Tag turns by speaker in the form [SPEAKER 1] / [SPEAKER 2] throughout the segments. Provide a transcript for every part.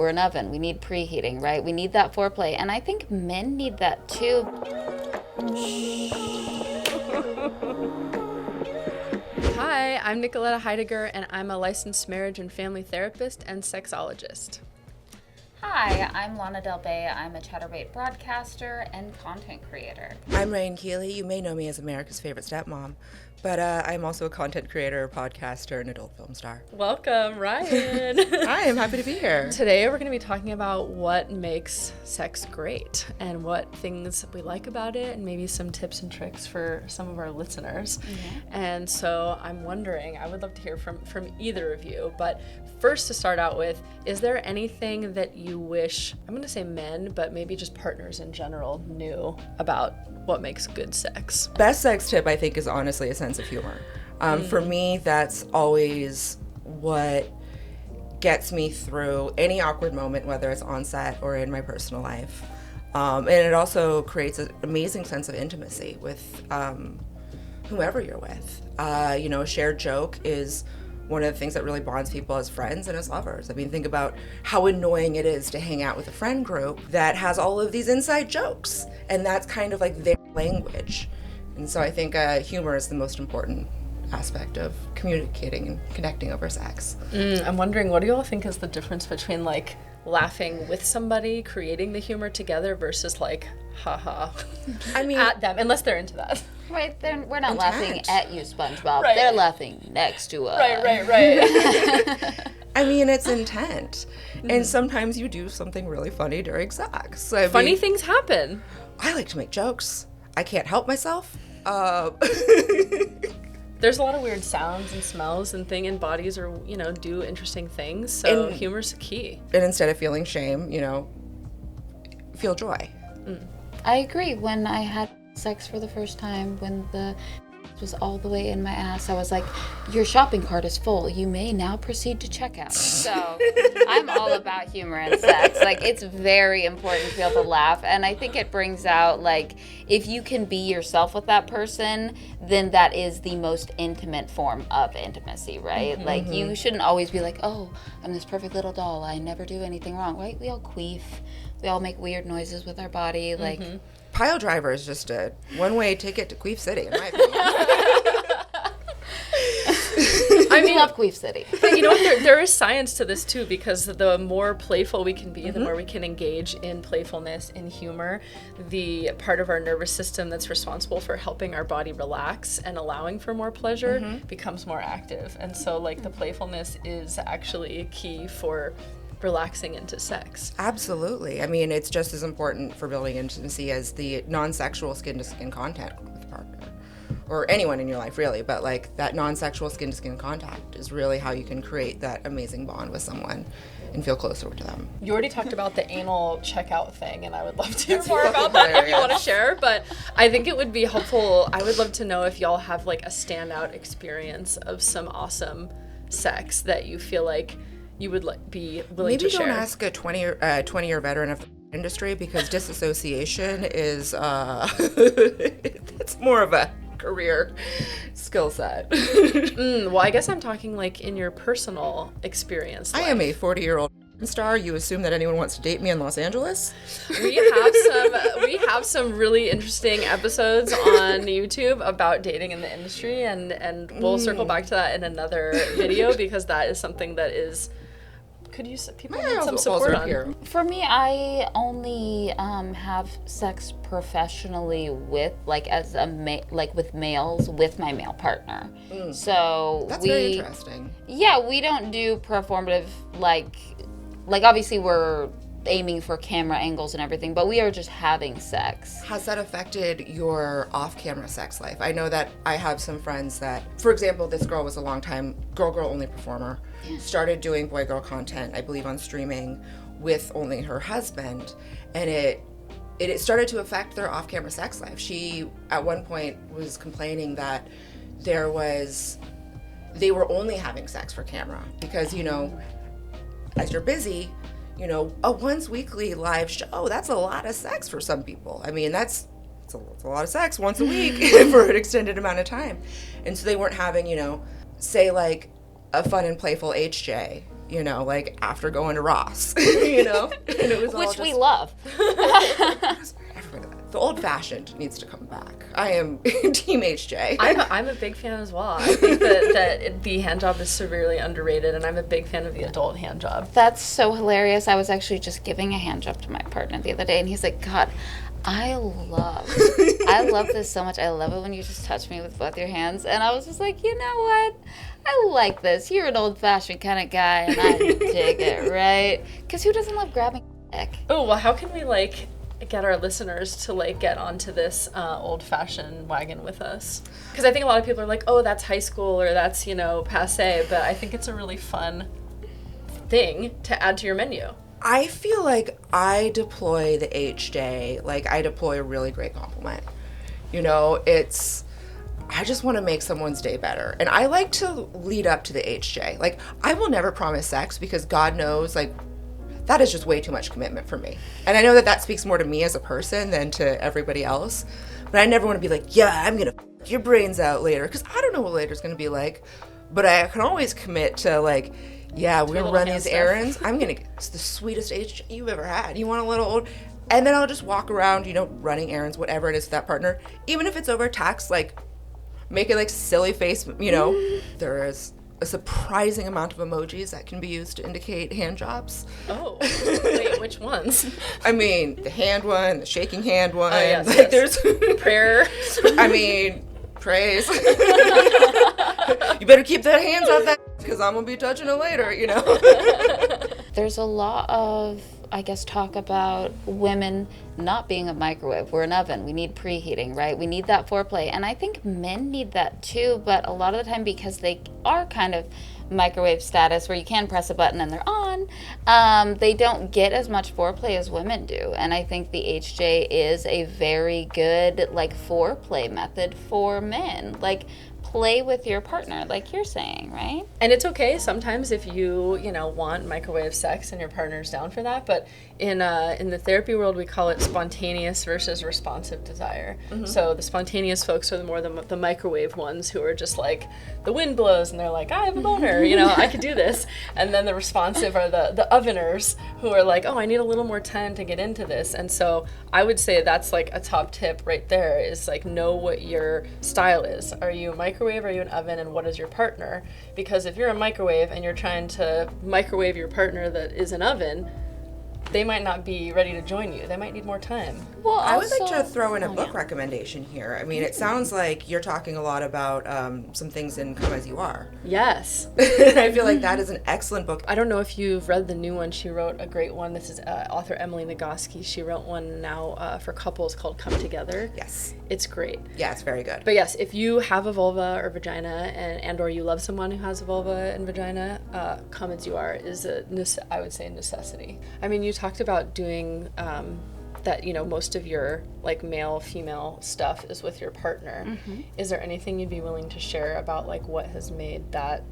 [SPEAKER 1] we're an oven. We need preheating, right? We need that foreplay. And I think men need that too.
[SPEAKER 2] Hi, I'm Nicoletta Heidegger, and I'm a licensed marriage and family therapist and sexologist.
[SPEAKER 1] Hi, I'm Lana I'm a chatterbait broadcaster and content creator.
[SPEAKER 3] I'm Ryan Keely. You may know me as America's favorite stepmom, but I'm also a content creator, podcaster, and adult film star.
[SPEAKER 2] Welcome, Ryan.
[SPEAKER 3] Hi, I'm happy to be here.
[SPEAKER 2] Today we're going to be talking about what makes sex great and what things we like about it, and maybe some tips and tricks for some of our listeners. Mm-hmm. And so I'm wondering, I would love to hear from either of you, but first to start out with, is there anything that you wish, I'm going to say men, but maybe just partners in general, knew about what makes good sex?
[SPEAKER 3] Best sex tip, I think, is honestly a sense of humor. For me, that's always what gets me through any awkward moment, whether it's on set or in my personal life. And it also creates an amazing sense of intimacy with whomever you're with. A shared joke is one of the things that really bonds people as friends and as lovers. I mean, think about how annoying it is to hang out with a friend group that has all of these inside jokes, and that's kind of like their language. And so I think humor is the most important aspect of communicating and connecting over sex.
[SPEAKER 2] I'm wondering, what do you all think is the difference between like laughing with somebody, creating the humor together, versus like, haha, at them, unless they're into that.
[SPEAKER 1] Right, we're not laughing at you, SpongeBob.
[SPEAKER 2] Right.
[SPEAKER 1] They're laughing next to us.
[SPEAKER 2] Right.
[SPEAKER 3] I mean, it's intent. And sometimes you do something really funny during sex.
[SPEAKER 2] Funny things happen.
[SPEAKER 3] I like to make jokes. I can't help myself.
[SPEAKER 2] There's a lot of weird sounds and smells and bodies or, do interesting things. So humor's key.
[SPEAKER 3] And instead of feeling shame, feel joy.
[SPEAKER 1] I agree. When I had sex for the first time, when the was all the way in my ass, I was like, your shopping cart is full. You may now proceed to checkout. So I'm all about humor and sex. Like, it's very important to be able to laugh. And I think it brings out, like, if you can be yourself with that person, then that is the most intimate form of intimacy, right? Mm-hmm. Like, you shouldn't always be like, oh, I'm this perfect little doll. I never do anything wrong, right? We all queef. We all make weird noises with our body. Like,
[SPEAKER 3] Pile driver is just a one-way ticket to Queef City, in my opinion.
[SPEAKER 1] I love Queef City.
[SPEAKER 2] But you know what? There is science to this too, because the more playful we can be, the more we can engage in playfulness, in humor, the part of our nervous system that's responsible for helping our body relax and allowing for more pleasure becomes more active. And so, like, the playfulness is actually a key for relaxing into sex.
[SPEAKER 3] Absolutely. I mean, it's just as important for building intimacy as the non-sexual skin-to-skin contact with a partner, or anyone in your life, really. But like, that non-sexual skin-to-skin contact is really how you can create that amazing bond with someone and feel closer to them.
[SPEAKER 2] You already talked about the anal checkout thing, and I would love to hear more about that if you want to share. But I think it would be helpful. I would love to know if y'all have like a standout experience of some awesome sex that you feel like you would be willing to share.
[SPEAKER 3] Maybe don't ask a 20-year veteran of the industry, because disassociation is it's more of a career skill set.
[SPEAKER 2] Well, I guess I'm talking like in your personal experience.
[SPEAKER 3] I am a 40-year-old star. You assume that anyone wants to date me in Los Angeles?
[SPEAKER 2] We have some really interesting episodes on YouTube about dating in the industry, and we'll circle back to that in another video, because that is something that is people need some support on. Here.
[SPEAKER 1] For me, I only have sex professionally with, like, with males, with my male partner. So
[SPEAKER 3] that's very interesting.
[SPEAKER 1] Yeah, we don't do performative, like obviously we're aiming for camera angles and everything, but we are just having sex.
[SPEAKER 3] Has that affected your off-camera sex life? I know that I have some friends that, for example, this girl was a long-time girl-only performer, started doing boy-girl content, I believe, on streaming with only her husband, and it started to affect their off-camera sex life. She, at one point, was complaining that they were only having sex for camera, because, as you're busy, a once weekly live show, that's a lot of sex for some people. I mean, it's a lot of sex once a week for an extended amount of time. And so they weren't having, say, like, a fun and playful HJ you know, like after going to Ross, you know, and it was all
[SPEAKER 1] Which
[SPEAKER 3] just,
[SPEAKER 1] we love.
[SPEAKER 3] the old fashioned needs to come back. I am Team HJ.
[SPEAKER 2] I'm a big fan as well. I think that the hand job is severely underrated, and I'm a big fan of the adult hand job.
[SPEAKER 1] That's so hilarious. I was actually just giving a hand job to my partner the other day, and he's like, God, I love this so much. I love it when you just touch me with both your hands. And I was just like, you know what? I like this. You're an old-fashioned kind of guy, and I dig it, right? Because who doesn't love grabbing dick?
[SPEAKER 2] Oh, well, how can we, like, get our listeners to, like, get onto this old-fashioned wagon with us? Because I think a lot of people are like, oh, that's high school, or that's, you know, passé. But I think it's a really fun thing to add to your menu.
[SPEAKER 3] I feel like I deploy the HJ, like I deploy a really great compliment. You know, I just want to make someone's day better. And I like to lead up to the HJ. Like, I will never promise sex because God knows, like, that is just way too much commitment for me. And I know that speaks more to me as a person than to everybody else. But I never want to be like, yeah, I'm going to f your brains out later. Because I don't know what later's going to be like. But I can always commit to, like, yeah, we're going to run these errands. I'm going to get the sweetest HJ you've ever had. You want a little old? And then I'll just walk around, you know, running errands, whatever it is with that partner. Even if it's over text, like, make it like silly face, you know. There is a surprising amount of emojis that can be used to indicate hand jobs.
[SPEAKER 2] Oh, wait, which ones?
[SPEAKER 3] I mean, the hand one, the shaking hand one.
[SPEAKER 2] Oh, yes,
[SPEAKER 3] like
[SPEAKER 2] yes.
[SPEAKER 3] There's
[SPEAKER 2] prayer.
[SPEAKER 3] I mean, praise. You better keep that hands off that because I'm gonna be touching it later, you know.
[SPEAKER 1] There's a lot of, I guess, talk about women not being a microwave. We're an oven. We need preheating, right? We need that foreplay. And I think men need that too, but a lot of the time because they are kind of microwave status where you can press a button and they're on, they don't get as much foreplay as women do. And I think the HJ is a very good, like, foreplay method for men. Like, play with your partner, like you're saying, right?
[SPEAKER 2] And it's okay sometimes if you know, want microwave sex and your partner's down for that. But in the therapy world, we call it spontaneous versus responsive desire. Mm-hmm. So the spontaneous folks are the microwave ones who are just like, the wind blows and they're like, I have a boner, you know, I could do this. And then the responsive are the oveners who are like, oh, I need a little more time to get into this. And so I would say that's like a top tip right there is like, know what your style is. Are you a microwave? Are you an oven? And what is your partner? Because if you're a microwave and you're trying to microwave your partner that is an oven, they might not be ready to join you. They might need more time.
[SPEAKER 1] Well,
[SPEAKER 3] I would like to throw in a book recommendation here. I mean, it sounds like you're talking a lot about some things in Come As You Are.
[SPEAKER 2] Yes.
[SPEAKER 3] And I feel like that is an excellent book.
[SPEAKER 2] I don't know if you've read the new one. She wrote a great one. This is author Emily Nagoski. She wrote one now for couples called Come Together.
[SPEAKER 3] Yes.
[SPEAKER 2] It's great.
[SPEAKER 3] Yeah, it's very good.
[SPEAKER 2] But yes, if you have a vulva or vagina and or you love someone who has a vulva and vagina, Come As You Are is I would say a necessity. I mean, you talked about doing that, you know, most of your like male female stuff is with your partner. Mm-hmm. Is there anything you'd be willing to share about like what has made that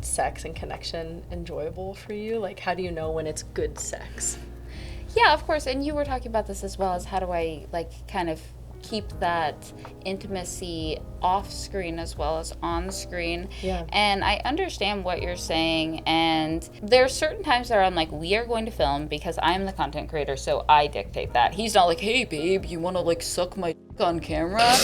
[SPEAKER 2] sex and connection enjoyable for you? Like, how do you know when it's good sex?
[SPEAKER 1] Yeah, of course. And you were talking about this as well, as how do I like kind of keep that intimacy off screen as well as on screen.
[SPEAKER 2] Yeah.
[SPEAKER 1] And I understand what you're saying, and there are certain times that I'm like, we are going to film because I'm the content creator, so I dictate that. He's not like, hey babe, you want to like suck my on camera?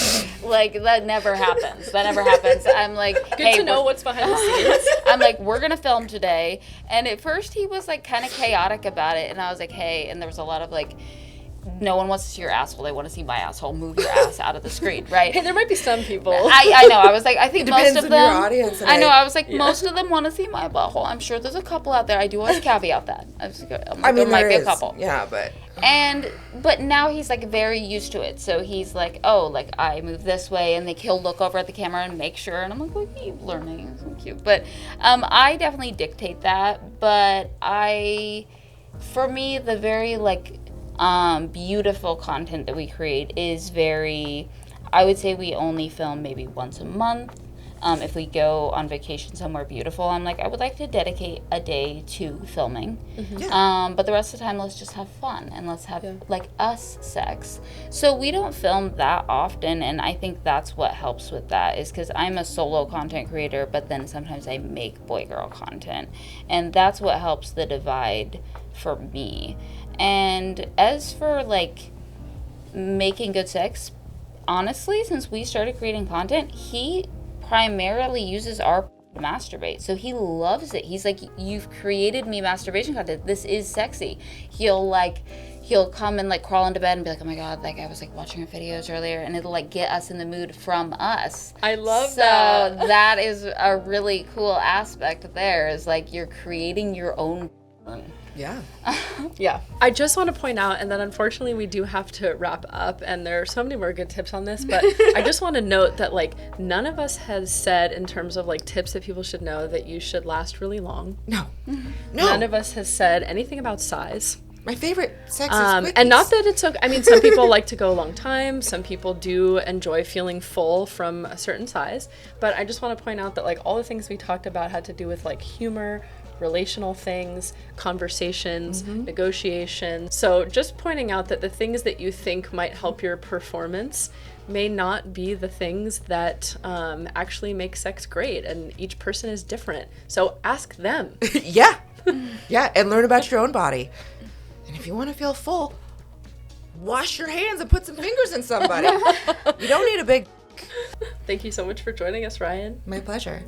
[SPEAKER 1] Like, that never happens. I'm like,
[SPEAKER 2] good to know what's behind the scenes.
[SPEAKER 1] I'm like, we're gonna film today. And at first he was like kind of chaotic about it, and I was like, hey, and there was a lot of like, no one wants to see your asshole. They want to see my asshole. Move your ass out of the screen, right?
[SPEAKER 2] Hey, there might be some people.
[SPEAKER 1] I know. I was like, I think most of them.
[SPEAKER 3] Your audience.
[SPEAKER 1] I know. I was like, most of them want to see my butthole. I'm sure there's a couple out there. I do always caveat that. There might be a couple.
[SPEAKER 3] Yeah, but.
[SPEAKER 1] But now he's like very used to it. So he's like, oh, like I move this way, and like he'll look over at the camera and make sure. And I'm like, well, keep learning. It's so cute. But I definitely dictate that. But for me, the very like beautiful content that we create is very, I would say we only film maybe once a month. If we go on vacation somewhere beautiful, I'm like, I would like to dedicate a day to filming.
[SPEAKER 3] Yeah.
[SPEAKER 1] But the rest of the time, let's just have fun and let's have like us sex. So we don't film that often, and I think that's what helps with that, is because I'm a solo content creator, but then sometimes I make boy-girl content, and that's what helps the divide for me. And as for like making good sex, honestly, since we started creating content, he primarily uses our to masturbate. So he loves it. He's like, you've created me masturbation content. This is sexy. He'll come and like crawl into bed and be like, oh my God, like I was like watching your videos earlier, and it'll like get us in the mood from us.
[SPEAKER 2] I love that.
[SPEAKER 1] So that is a really cool aspect there, is like you're creating your own.
[SPEAKER 3] Yeah.
[SPEAKER 2] Yeah. I just want to point out, and then unfortunately we do have to wrap up, and there are so many more good tips on this, but I just want to note that like none of us has said in terms of like tips that people should know that you should last really long.
[SPEAKER 3] No.
[SPEAKER 2] None of us has said anything about size.
[SPEAKER 3] My favorite sex is quickies.
[SPEAKER 2] And not that it's okay. I mean, some people like to go a long time. Some people do enjoy feeling full from a certain size. But I just want to point out that like all the things we talked about had to do with like humor, relational things, conversations, negotiation. So just pointing out that the things that you think might help your performance may not be the things that actually make sex great, and each person is different. So ask them.
[SPEAKER 3] Yeah. Yeah, and learn about your own body. And if you want to feel full, wash your hands and put some fingers in somebody. You don't need a big...
[SPEAKER 2] Thank you so much for joining us, Ryan.
[SPEAKER 3] My pleasure.